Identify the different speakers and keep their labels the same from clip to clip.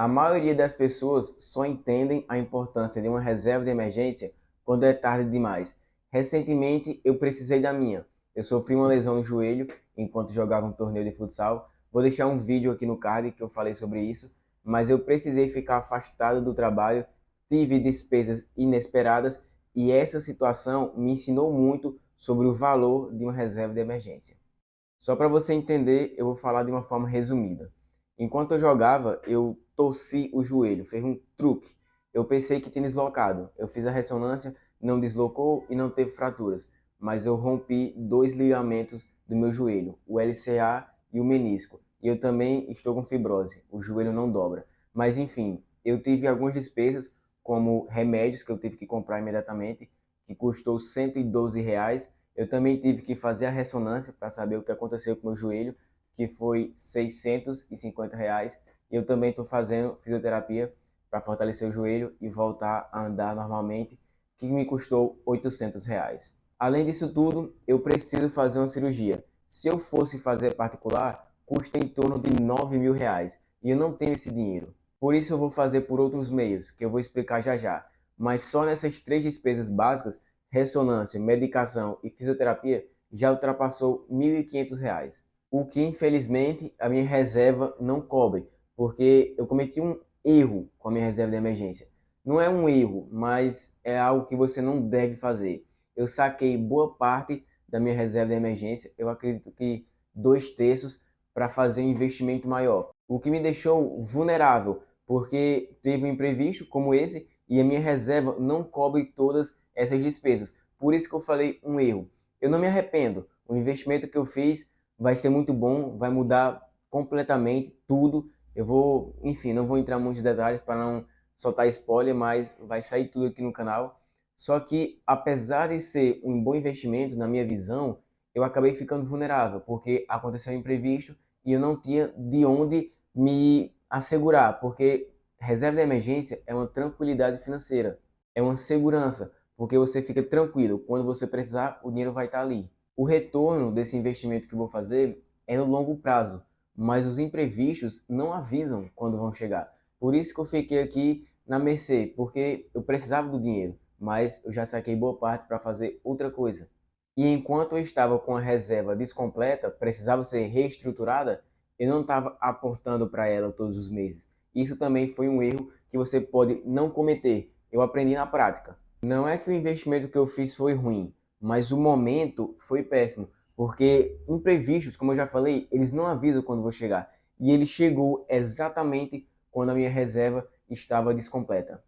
Speaker 1: A maioria das pessoas só entendem a importância de uma reserva de emergência quando é tarde demais. Recentemente, eu precisei da minha. Eu sofri uma lesão no joelho enquanto jogava um torneio de futsal. Vou deixar um vídeo aqui no card que eu falei sobre isso, mas eu precisei ficar afastado do trabalho, tive despesas inesperadas e essa situação me ensinou muito sobre o valor de uma reserva de emergência. Só para você entender, eu vou falar de uma forma resumida. Enquanto eu jogava, eu torci o joelho, fez um truque. Eu pensei que tinha deslocado. Eu fiz a ressonância, não deslocou e não teve fraturas, mas eu rompi dois ligamentos do meu joelho, o LCA e o menisco. E eu também estou com fibrose, o joelho não dobra. Mas enfim, eu tive algumas despesas, como remédios que eu tive que comprar imediatamente, que custou R$ 112. Eu também tive que fazer a ressonância para saber o que aconteceu com o meu joelho, que foi R$ 650. Eu também estou fazendo fisioterapia para fortalecer o joelho e voltar a andar normalmente, que me custou R$ 800. Além disso tudo, eu preciso fazer uma cirurgia. Se eu fosse fazer particular, custa em torno de R$ 9.000 e eu não tenho esse dinheiro. Por isso eu vou fazer por outros meios, que eu vou explicar já já. Mas só nessas três despesas básicas, ressonância, medicação e fisioterapia, já ultrapassou R$ 1.500. O que infelizmente a minha reserva não cobre, porque eu cometi um erro com a minha reserva de emergência. Não é um erro, mas é algo que você não deve fazer. Eu saquei boa parte da minha reserva de emergência, eu acredito que 2/3, para fazer um investimento maior. O que me deixou vulnerável, porque teve um imprevisto como esse e a minha reserva não cobre todas essas despesas. Por isso que eu falei um erro. Eu não me arrependo. O investimento que eu fiz vai ser muito bom, vai mudar completamente tudo. Eu vou, enfim, não vou entrar em muitos detalhes para não soltar spoiler, mas vai sair tudo aqui no canal. Só que, apesar de ser um bom investimento, na minha visão, eu acabei ficando vulnerável, porque aconteceu um imprevisto e eu não tinha de onde me assegurar, porque reserva de emergência é uma tranquilidade financeira, é uma segurança, porque você fica tranquilo, quando você precisar, o dinheiro vai estar ali. O retorno desse investimento que eu vou fazer é no longo prazo, mas os imprevistos não avisam quando vão chegar. Por isso que eu fiquei aqui na mercê, porque eu precisava do dinheiro, mas eu já saquei boa parte para fazer outra coisa. E enquanto eu estava com a reserva descompleta, precisava ser reestruturada, eu não estava aportando para ela todos os meses. Isso também foi um erro que você pode não cometer. Eu aprendi na prática. Não é que o investimento que eu fiz foi ruim, mas o momento foi péssimo, porque imprevistos, como eu já falei, eles não avisam quando vou chegar. E ele chegou exatamente quando a minha reserva estava descompleta.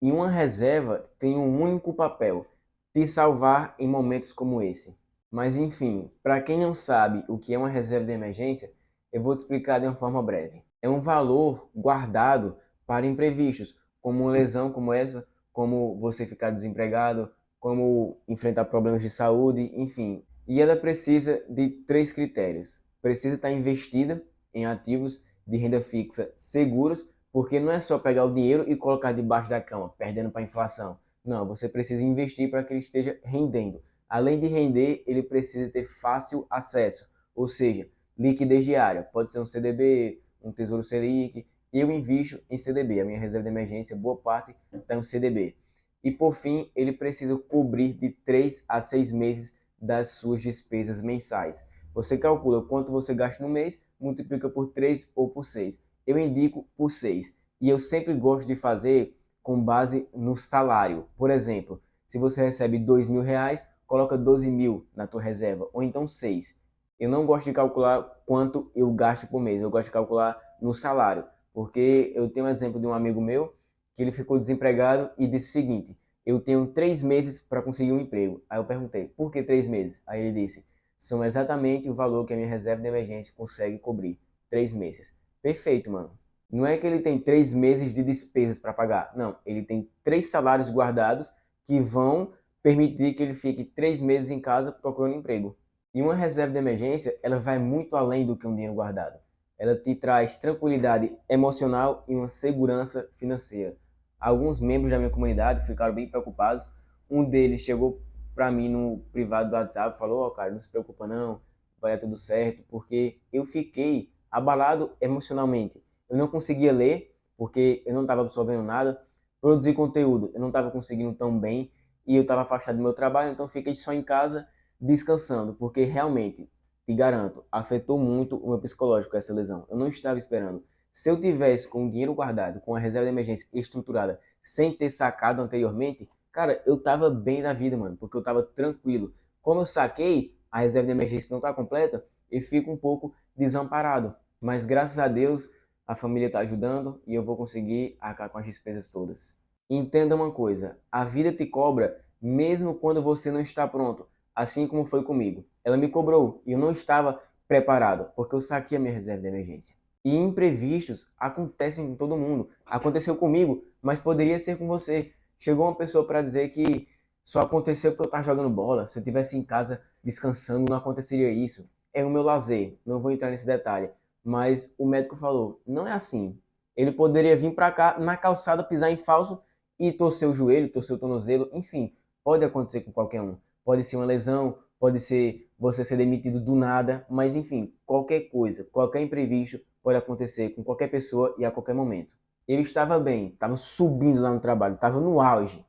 Speaker 1: E uma reserva tem um único papel: te salvar em momentos como esse. Mas enfim, para quem não sabe o que é uma reserva de emergência, eu vou te explicar de uma forma breve. É um valor guardado para imprevistos, como uma lesão como essa, como você ficar desempregado, como enfrentar problemas de saúde, enfim. E ela precisa de três critérios. Precisa estar investida em ativos de renda fixa seguros, porque não é só pegar o dinheiro e colocar debaixo da cama, perdendo para a inflação. Não, você precisa investir para que ele esteja rendendo. Além de render, ele precisa ter fácil acesso, ou seja, liquidez diária. Pode ser um CDB, um Tesouro Selic. Eu invisto em CDB. A minha reserva de emergência, boa parte, está em CDB. E por fim, ele precisa cobrir de 3 a 6 meses das suas despesas mensais. Você calcula quanto você gasta no mês, multiplica por 3 ou por 6. Eu indico por 6. E eu sempre gosto de fazer com base no salário. Por exemplo, se você recebe R$ 2.000, coloca 12.000 na tua reserva, ou então 6. Eu não gosto de calcular quanto eu gasto por mês, eu gosto de calcular no salário, porque eu tenho um exemplo de um amigo meu que ele ficou desempregado e disse o seguinte: eu tenho 3 meses para conseguir um emprego. Aí eu perguntei, por que 3 meses? Aí ele disse, são exatamente o valor que a minha reserva de emergência consegue cobrir. 3 meses. Perfeito, mano. Não é que ele tem 3 meses de despesas para pagar. Não, ele tem 3 salários guardados que vão permitir que ele fique 3 meses em casa procurando emprego. E uma reserva de emergência, ela vai muito além do que um dinheiro guardado. Ela te traz tranquilidade emocional e uma segurança financeira. Alguns membros da minha comunidade ficaram bem preocupados. Um deles chegou para mim no privado do WhatsApp e falou: "Ó, cara, não se preocupa não, vai dar tudo certo", porque eu fiquei abalado emocionalmente. Eu não conseguia ler, porque eu não estava absorvendo nada, produzir conteúdo eu não estava conseguindo tão bem e eu estava afastado do meu trabalho, então fiquei só em casa descansando, porque realmente, te garanto, afetou muito o meu psicológico essa lesão. Eu não estava esperando. Se eu tivesse com o dinheiro guardado, com a reserva de emergência estruturada, sem ter sacado anteriormente, cara, eu tava bem da vida, mano, porque eu tava tranquilo. Como eu saquei, a reserva de emergência não tá completa, eu fico um pouco desamparado. Mas graças a Deus, a família tá ajudando e eu vou conseguir arcar com as despesas todas. Entenda uma coisa, a vida te cobra mesmo quando você não está pronto, assim como foi comigo. Ela me cobrou e eu não estava preparado, porque eu saquei a minha reserva de emergência. E imprevistos acontecem com todo mundo. Aconteceu comigo, mas poderia ser com você. Chegou uma pessoa para dizer que só aconteceu porque eu estava jogando bola. Se eu estivesse em casa descansando, não aconteceria isso. É o meu lazer. Não vou entrar nesse detalhe. Mas o médico falou, não é assim. Ele poderia vir para cá na calçada, pisar em falso e torcer o joelho, torcer o tornozelo. Enfim, pode acontecer com qualquer um. Pode ser uma lesão, pode ser você ser demitido do nada. Mas enfim, qualquer coisa, qualquer imprevisto pode acontecer com qualquer pessoa e a qualquer momento. Eu estava bem, estava subindo lá no trabalho, estava no auge.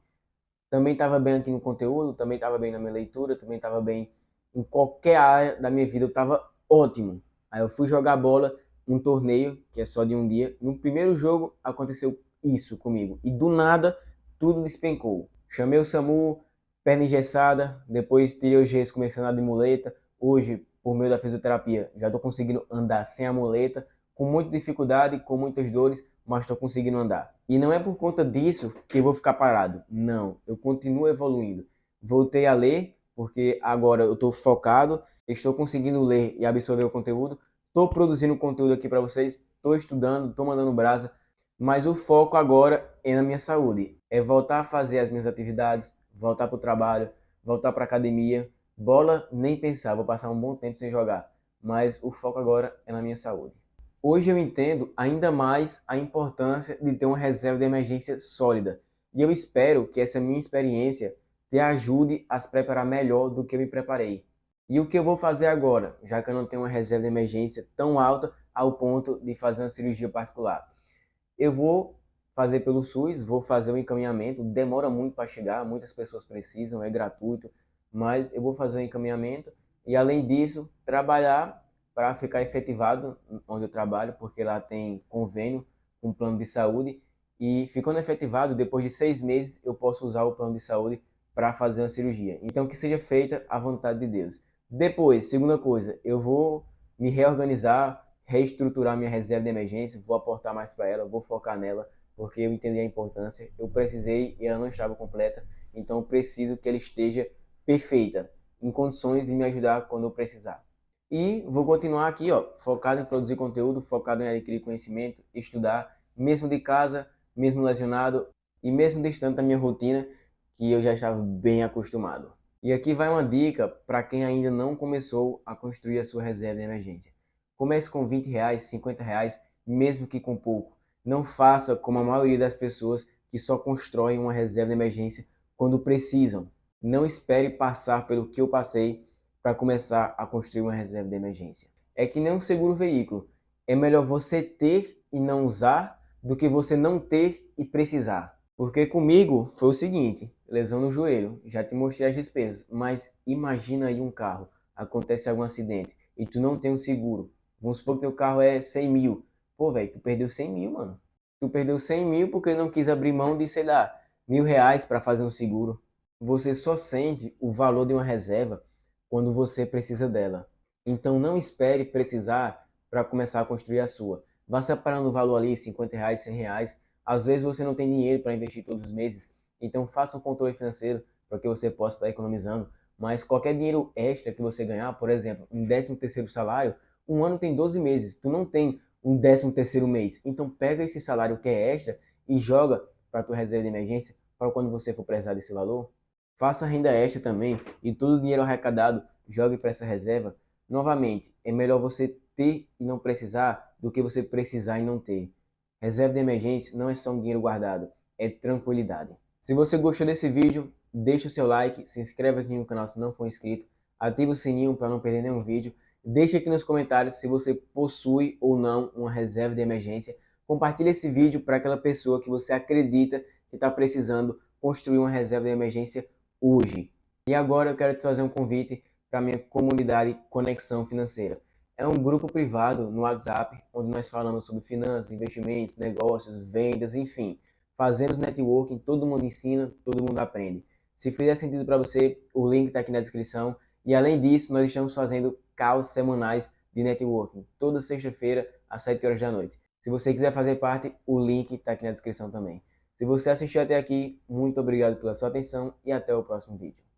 Speaker 1: Também estava bem aqui no conteúdo, também estava bem na minha leitura, também estava bem em qualquer área da minha vida, eu estava ótimo. Aí eu fui jogar bola, um torneio, que é só de um dia. No primeiro jogo aconteceu isso comigo. E do nada, tudo despencou. Chamei o SAMU, perna engessada, depois tirei o gesso, comecei a andar de muleta. Hoje, por meio da fisioterapia, já estou conseguindo andar sem a muleta, com muita dificuldade, com muitas dores, mas estou conseguindo andar. E não é por conta disso que eu vou ficar parado. Não, eu continuo evoluindo. Voltei a ler, porque agora eu estou focado, estou conseguindo ler e absorver o conteúdo, estou produzindo conteúdo aqui para vocês, estou estudando, estou mandando brasa, mas o foco agora é na minha saúde. É voltar a fazer as minhas atividades, voltar para o trabalho, voltar para a academia. Bola, nem pensar, vou passar um bom tempo sem jogar, mas o foco agora é na minha saúde. Hoje eu entendo ainda mais a importância de ter uma reserva de emergência sólida. E eu espero que essa minha experiência te ajude a se preparar melhor do que eu me preparei. E o que eu vou fazer agora, já que eu não tenho uma reserva de emergência tão alta ao ponto de fazer uma cirurgia particular? Eu vou fazer pelo SUS, vou fazer o encaminhamento, demora muito para chegar, muitas pessoas precisam, é gratuito, mas eu vou fazer o encaminhamento e, além disso, trabalhar para ficar efetivado onde eu trabalho, porque lá tem convênio com plano de saúde e, ficando efetivado, depois de 6 meses eu posso usar o plano de saúde para fazer uma cirurgia. Então, que seja feita a vontade de Deus. Depois, segunda coisa, eu vou me reorganizar, reestruturar minha reserva de emergência, vou aportar mais para ela, vou focar nela, porque eu entendi a importância, eu precisei e ela não estava completa, então eu preciso que ela esteja perfeita, em condições de me ajudar quando eu precisar. E vou continuar aqui, ó, focado em produzir conteúdo, focado em adquirir conhecimento, estudar, mesmo de casa, mesmo lesionado e mesmo distante da minha rotina, que eu já estava bem acostumado. E aqui vai uma dica para quem ainda não começou a construir a sua reserva de emergência. Comece com R$ 20, R$ 50, mesmo que com pouco. Não faça como a maioria das pessoas que só constroem uma reserva de emergência quando precisam. Não espere passar pelo que eu passei para começar a construir uma reserva de emergência. É que nem um seguro veículo. É melhor você ter e não usar do que você não ter e precisar. Porque comigo foi o seguinte, lesão no joelho, já te mostrei as despesas, mas imagina aí um carro, acontece algum acidente e tu não tem um seguro. Vamos supor que teu carro é 100 mil. Pô, velho, tu perdeu 100 mil, mano. Tu perdeu 100 mil porque não quis abrir mão de, sei lá, R$ 1.000 para fazer um seguro. Você só sente o valor de uma reserva quando você precisa dela. Então não espere precisar para começar a construir a sua. Vá separando o valor ali, R$ 50, R$ 100. Às vezes você não tem dinheiro para investir todos os meses. Então faça um controle financeiro para que você possa estar economizando. Mas qualquer dinheiro extra que você ganhar, por exemplo, um 13º salário, um ano tem 12 meses. Tu não tem um 13º mês. Então pega esse salário que é extra e joga para a tua reserva de emergência para quando você for precisar desse valor. Faça renda extra também e todo o dinheiro arrecadado jogue para essa reserva. Novamente, é melhor você ter e não precisar do que você precisar e não ter. Reserva de emergência não é só um dinheiro guardado, é tranquilidade. Se você gostou desse vídeo, deixa o seu like, se inscreve aqui no canal se não for inscrito, ativa o sininho para não perder nenhum vídeo. Deixe aqui nos comentários se você possui ou não uma reserva de emergência. Compartilhe esse vídeo para aquela pessoa que você acredita que está precisando construir uma reserva de emergência hoje. E agora eu quero te fazer um convite para a minha comunidade Conexão Financeira. É um grupo privado no WhatsApp, onde nós falamos sobre finanças, investimentos, negócios, vendas, enfim. Fazemos networking, todo mundo ensina, todo mundo aprende. Se fizer sentido para você, o link está aqui na descrição. E além disso, nós estamos fazendo calls semanais de networking, toda sexta-feira às 7 horas da noite. Se você quiser fazer parte, o link está aqui na descrição também. Se você assistiu até aqui, muito obrigado pela sua atenção e até o próximo vídeo.